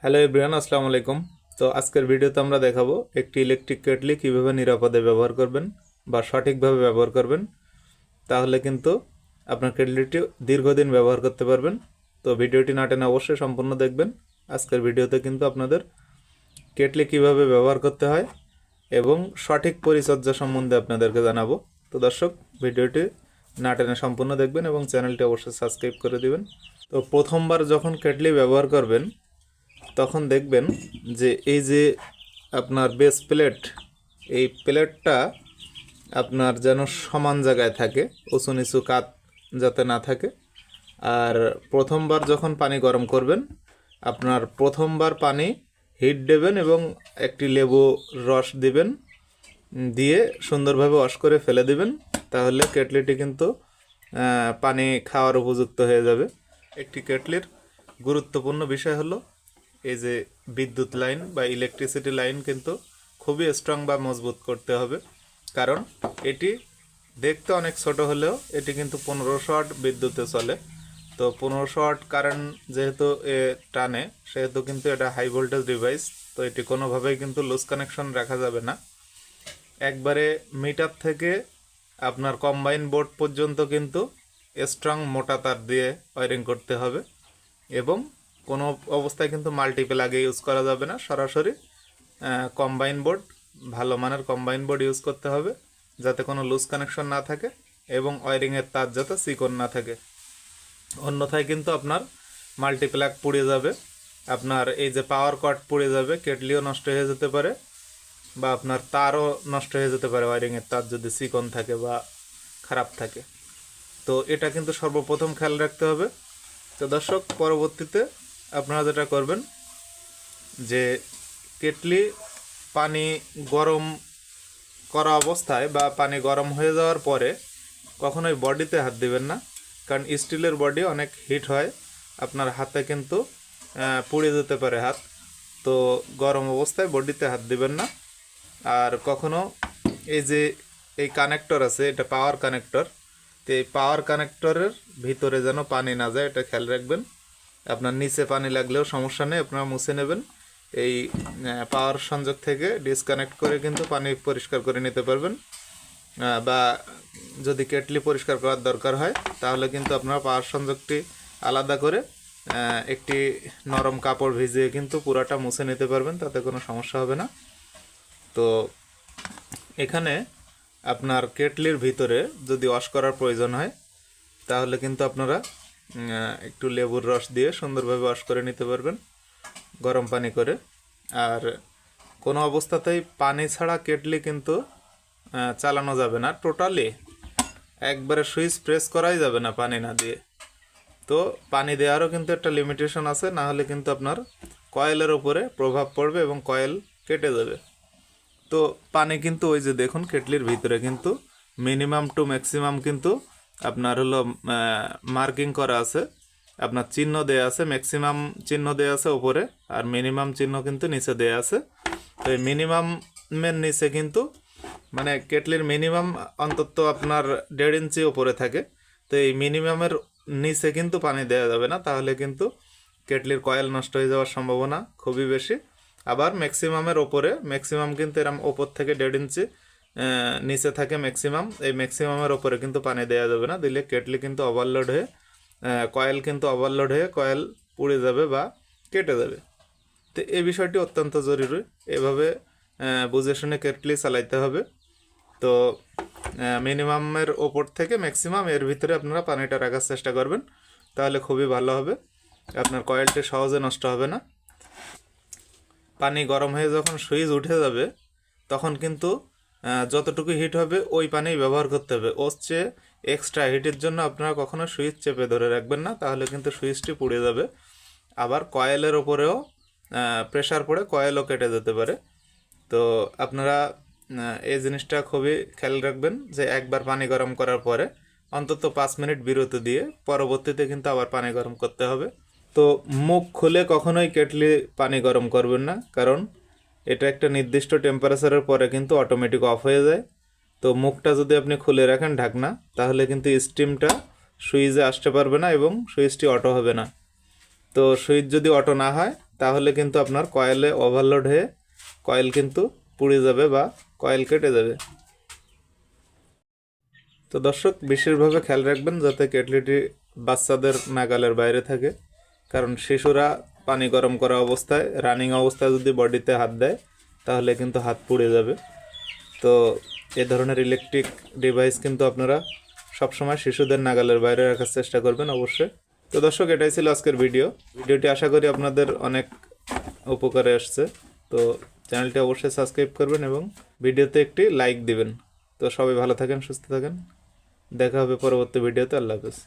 Hello everyone, আসসালামু আলাইকুম। তো আজকের ভিডিওতে আমরা দেখাবো একটি ইলেকট্রিক কেটলি কীভাবে নিরাপদে ব্যবহার করবেন বা সঠিকভাবে ব্যবহার করবেন। তাহলে কিন্তু আপনার কেটলিটি দীর্ঘদিন ব্যবহার করতে পারবেন। তো ভিডিওটি না টেনে অবশ্যই সম্পূর্ণ দেখবেন। আজকের ভিডিওতে কিন্তু আপনাদের কেটলি কীভাবে ব্যবহার করতে হয় এবং সঠিক পরিচর্যা সম্বন্ধে আপনাদেরকে জানাবো। তো দর্শক, ভিডিওটি না টেনে সম্পূর্ণ দেখবেন এবং চ্যানেলটি অবশ্যই সাবস্ক্রাইব করে দিবেন। তো প্রথমবার যখন কেটলি ব্যবহার করবেন তখন দেখবেন যে এই যে আপনার বেস প্লেট, এই প্লেটটা আপনার যেন সমান জায়গায় থাকে, উঁচু নিচু কাত যাতে না থাকে। আর প্রথমবার যখন পানি গরম করবেন, আপনার প্রথমবার পানি হিট দেবেন এবং একটি লেবু রস দিবেন, দিয়ে সুন্দরভাবে ওয়াশ করে ফেলে দিবেন। তাহলে কেটলিটি কিন্তু পানি খাওয়ার উপযুক্ত হয়ে যাবে। একটি কেটলির গুরুত্বপূর্ণ বিষয় হলো এই যে বিদ্যুৎ লাইন বা ইলেকট্রিসিটি লাইন কিন্তু খুবই স্ট্রং বা মজবুত করতে হবে। কারণ এটি দেখতে অনেক ছোট হলেও এটি কিন্তু 1500 ওয়াট বিদ্যুতে চলে। তো 1500 ওয়াট কারেন্ট যেহেতু টানে, সেহেতু কিন্তু এটা হাই ভোল্টেজ ডিভাইস। তো এটি কোনোভাবেই কিন্তু লুজ কানেকশন রাখা যাবে না। একবারে মিটার থেকে আপনার কম্বাইন বোর্ড পর্যন্ত কিন্তু স্ট্রং মোটা তার দিয়ে ওয়ারিং করতে হবে এবং কোনো অবস্থায় কিন্তু মাল্টিপ্লাগ ইউজ করা যাবে না। সরাসরি কম্বাইন বোর্ড, ভালো মানের কম্বাইন বোর্ড ইউজ করতে হবে, যাতে কোনো লুজ কানেকশন না থাকে এবং ওয়ারিংয়ের তার যাতে চিকন না থাকে। অন্যথায় কিন্তু আপনার মাল্টিপ্লাগ পুড়ে যাবে, আপনার এই যে পাওয়ার কট পুড়ে যাবে, কেটলিও নষ্ট হয়ে যেতে পারে বা আপনার তারও নষ্ট হয়ে যেতে পারে, ওয়ারিংয়ের তার যদি চিকন থাকে বা খারাপ থাকে। তো এটা কিন্তু সর্বপ্রথম খেয়াল রাখতে হবে। তো দর্শক, পরবর্তীতে আপনারা যেটা করবেন যে কেটলি পানি গরম করা অবস্থায় বা পানি গরম হয়ে যাওয়ার পরে কখনোই বডিতে হাত দিবেন না। কারণ স্টিলের বডি অনেক হিট হয়, আপনার হাতে কিন্তু পুড়ে যেতে পারে হাত। তো গরম অবস্থায় বডিতে হাত দিবেন না। আর কখনো এই যে এই কানেক্টর আছে, এটা পাওয়ার কানেক্টর, তো এই পাওয়ার কানেক্টরের ভিতরে যেন পানি না যায়, এটা খেয়াল রাখবেন। আপনার নিচে পানি লাগলেও সমস্যা নেই, আপনারা মুছে নেবেন। এই পাওয়ার সংযোগ থেকে ডিসকানেক্ট করে কিন্তু পানি পরিষ্কার করে নিতে পারবেন। বা যদি কেটলি পরিষ্কার করার দরকার হয় তাহলে কিন্তু আপনারা পাওয়ার সংযোগটি আলাদা করে একটি নরম কাপড় ভিজিয়ে কিন্তু পুরাটা মুছে নিতে পারবেন, তাতে কোনো সমস্যা হবে না। তো এখানে আপনার কেটলির ভিতরে যদি ওয়াশ করার প্রয়োজন হয় তাহলে কিন্তু আপনারা একটু লেবুর রস দিয়ে সুন্দরভাবে ওয়াশ করে নিতে পারবেন গরম পানি করে। আর কোনো অবস্থাতেই পানি ছাড়া কেটলি কিন্তু চালানো যাবে না, টোটালি একবারে সুইচ প্রেস করাই যাবে না পানি না দিয়ে। তো পানি দেওয়ারও কিন্তু একটা লিমিটেশন আছে, না হলে কিন্তু আপনার কয়েলের উপরে প্রভাব পড়বে এবং কয়েল কেটে যাবে। তো পানি কিন্তু ওই যে দেখুন কেটলির ভিতরে কিন্তু মিনিমাম টু ম্যাক্সিমাম কিন্তু আপনার হলো মার্কিং করা আছে, আপনার চিহ্ন দেয়া আছে, ম্যাক্সিমাম চিহ্ন দেয়া আছে উপরে আর মিনিমাম চিহ্ন কিন্তু নিচে দেয়া আছে। তো এই মিনিমামের নিচে কিন্তু মানে কেটলির মিনিমাম অন্তত আপনার 1.5 ইঞ্চি উপরে থাকে। তো এই মিনিমামের নিচে কিন্তু পানি দেওয়া যাবে না, তাহলে কিন্তু কেটলির কয়েল নষ্ট হয়ে যাওয়ার সম্ভাবনা খুবই বেশি। আবার ম্যাক্সিমামের ওপরে, ম্যাক্সিমাম কিন্তু এরম ওপর থেকে 1.5 ইঞ্চি নিচে থাকে ম্যাক্সিমাম, এই ম্যাক্সিমামের ওপরে কিন্তু পানি দেওয়া যাবে না, দিলে কেটলি কিন্তু ওভারলোড হয়ে কয়েল কিন্তু ওভারলোড হয়ে কয়েল পুড়ে যাবে বা কেটে যাবে। তো এই বিষয়টি অত্যন্ত জরুরি, এভাবে বুঝে শুনে কেটলি চালাইতে হবে। তো মিনিমামের ওপর থেকে ম্যাক্সিমাম এর ভিতরে আপনারা পানিটা রাখার চেষ্টা করবেন, তাহলে খুবই ভালো হবে, আপনার কয়েলটি সহজে নষ্ট হবে না। পানি গরম হয়ে যখন সুইচ উঠে যাবে তখন কিন্তু যতটুকু হিট হবে ওই পানি ব্যবহার করতে হবে, ওর চেয়ে এক্সট্রা হিটের জন্য আপনারা কখনো সুইচ চেপে ধরে রাখবেন না, তাহলে কিন্তু সুইচটি পুড়ে যাবে। আবার কয়েলের ওপরেও প্রেশার পড়ে কয়েলও কেটে যেতে পারে। তো আপনারা এই জিনিসটা খুবই খেয়াল রাখবেন যে একবার পানি গরম করার পরে অন্তত 5 মিনিট বিরতি দিয়ে পরবর্তীতে কিন্তু আবার পানি গরম করতে হবে। তো মুখ খুলে কখনোই কেটলি পানি গরম করবেন না, কারণ এটা একটা নির্দিষ্ট টেম্পারেচারের পরে কিন্তু অটোমেটিক অফ হয়ে যায়। তো মুখটা যদি আপনি খুলে রাখেন ঢাকনা, তাহলে কিন্তু স্টিমটা সুইচে আসতে পারবে না এবং সুইচটি অটো হবে না। তো সুইচ যদি অটো না হয় তাহলে কিন্তু আপনার কয়েলে ওভারলোড হয়ে কয়েল কিন্তু পুড়ে যাবে বা কয়েল কেটে যাবে। তো দর্শক, বিশেষভাবে খেয়াল রাখবেন যাতে কেটলিটি বাচ্চাদের নাগালের বাইরে থাকে, কারণ শিশুরা পানি গরম করা অবস্থায়, রানিং অবস্থায় যদি বডিতে হাত দেয় তাহলে কিন্তু হাত পুড়ে যাবে। তো এ ধরনের ইলেকট্রিক ডিভাইস কিন্তু আপনারা সবসময় শিশুদের নাগালের বাইরে রাখার চেষ্টা করবেন অবশ্যই। তো দর্শক, এটাই ছিল আজকের ভিডিওটি আশা করি আপনাদের অনেক উপকারে আসছে। তো চ্যানেলটি অবশ্যই সাবস্ক্রাইব করবেন এবং ভিডিওতে একটি লাইক দিবেন। তো সবাই ভালো থাকেন, সুস্থ থাকেন, দেখা হবে পরবর্তী ভিডিওতে। আল্লাহ হাফেজ।